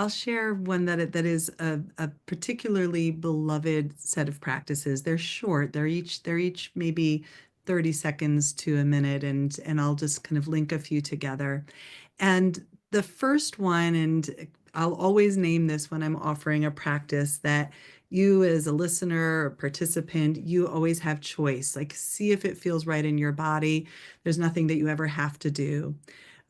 I'll share one that is a particularly beloved set of practices. They're short. They're each maybe 30 seconds to a minute, and I'll just kind of link a few together. And the first one, and I'll always name this when I'm offering a practice that you as a listener or participant, you always have choice. Like see if it feels right in your body. There's nothing that you ever have to do.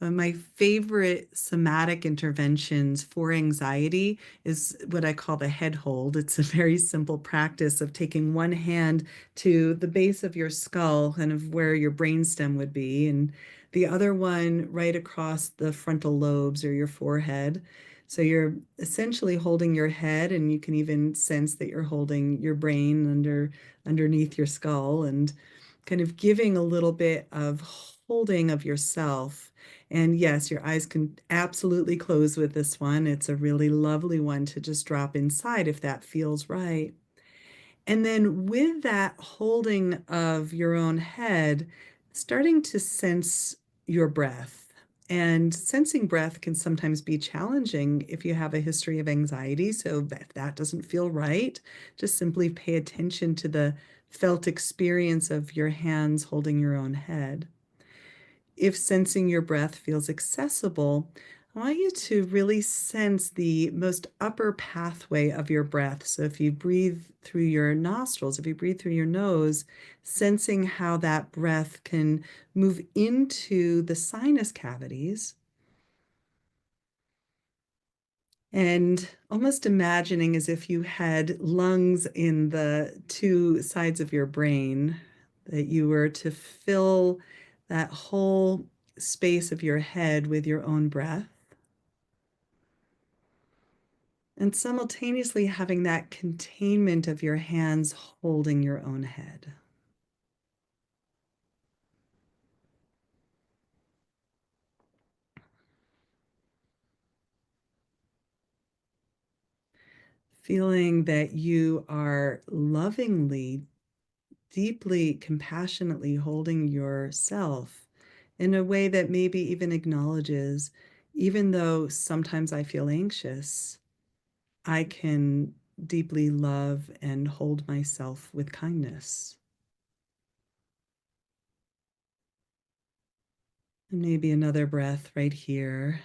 My favorite somatic interventions for anxiety is what I call the head hold. It's a very simple practice of taking one hand to the base of your skull, kind of where your brainstem would be, and the other one right across the frontal lobes or your forehead. So you're essentially holding your head, and you can even sense that you're holding your brain underneath your skull and kind of giving a little bit of holding of yourself. And yes, your eyes can absolutely close with this one. It's a really lovely one to just drop inside if that feels right. And then with that holding of your own head, starting to sense your breath. And sensing breath can sometimes be challenging if you have a history of anxiety. So if that doesn't feel right, just simply pay attention to the felt experience of your hands holding your own head. If sensing your breath feels accessible, I want you to really sense the most upper pathway of your breath. So if you breathe through your nostrils, if you breathe through your nose, sensing how that breath can move into the sinus cavities, and almost imagining as if you had lungs in the two sides of your brain, that you were to fill that whole space of your head with your own breath, and simultaneously having that containment of your hands holding your own head. Feeling that you are lovingly, deeply, compassionately holding yourself in a way that maybe even acknowledges, even though sometimes I feel anxious, I can deeply love and hold myself with kindness. And maybe another breath right here,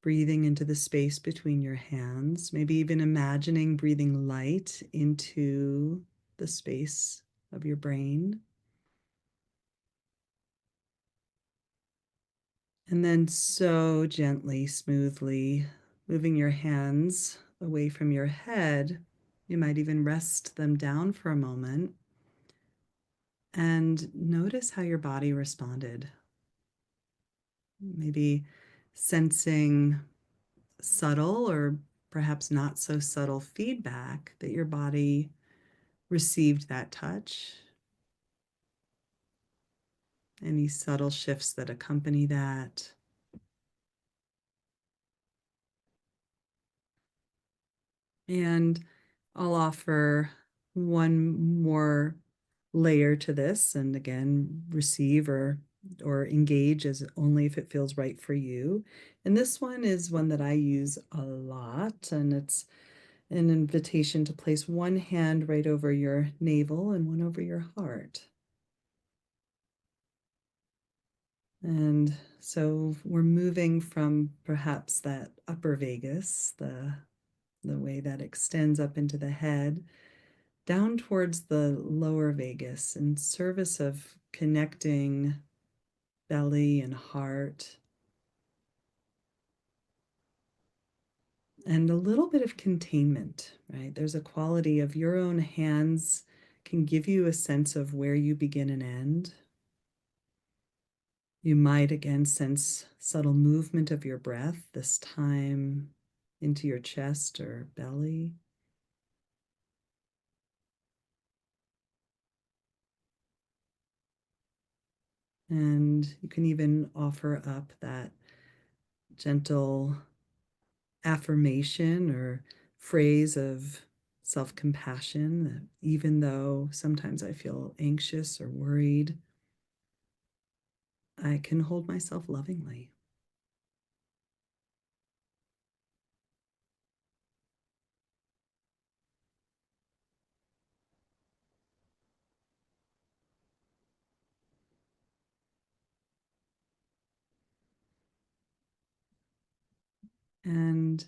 breathing into the space between your hands, maybe even imagining breathing light into the space of your brain. And then so gently, smoothly moving your hands away from your head. You might even rest them down for a moment and notice how your body responded. Maybe sensing subtle or perhaps not so subtle feedback that your body received that touch. Any subtle shifts that accompany that. And I'll offer one more layer to this, and again, receive or engage as only if it feels right for you. And this one is one that I use a lot, and it's an invitation to place one hand right over your navel and one over your heart. And so we're moving from perhaps that upper vagus, the way that extends up into the head, down towards the lower vagus in service of connecting belly and heart, and a little bit of containment, right? There's a quality of your own hands can give you a sense of where you begin and end. You might again sense subtle movement of your breath, this time into your chest or belly. And you can even offer up that gentle affirmation or phrase of self compassion that even though sometimes I feel anxious or worried, I can hold myself lovingly. And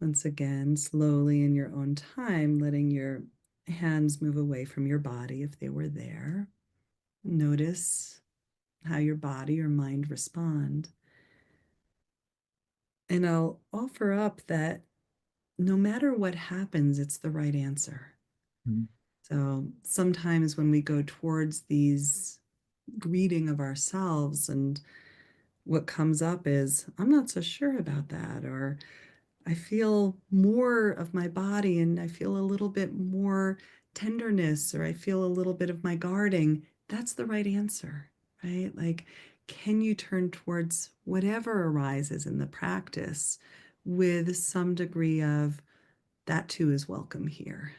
once again, slowly in your own time, letting your hands move away from your body if they were there. Notice how your body or mind respond. And I'll offer up that no matter what happens, it's the right answer. Mhm. So sometimes when we go towards these greeting of ourselves and what comes up is, I'm not so sure about that, or I feel more of my body and I feel a little bit more tenderness, or I feel a little bit of my guarding. That's the right answer, right? Like, can you turn towards whatever arises in the practice with some degree of that too is welcome here?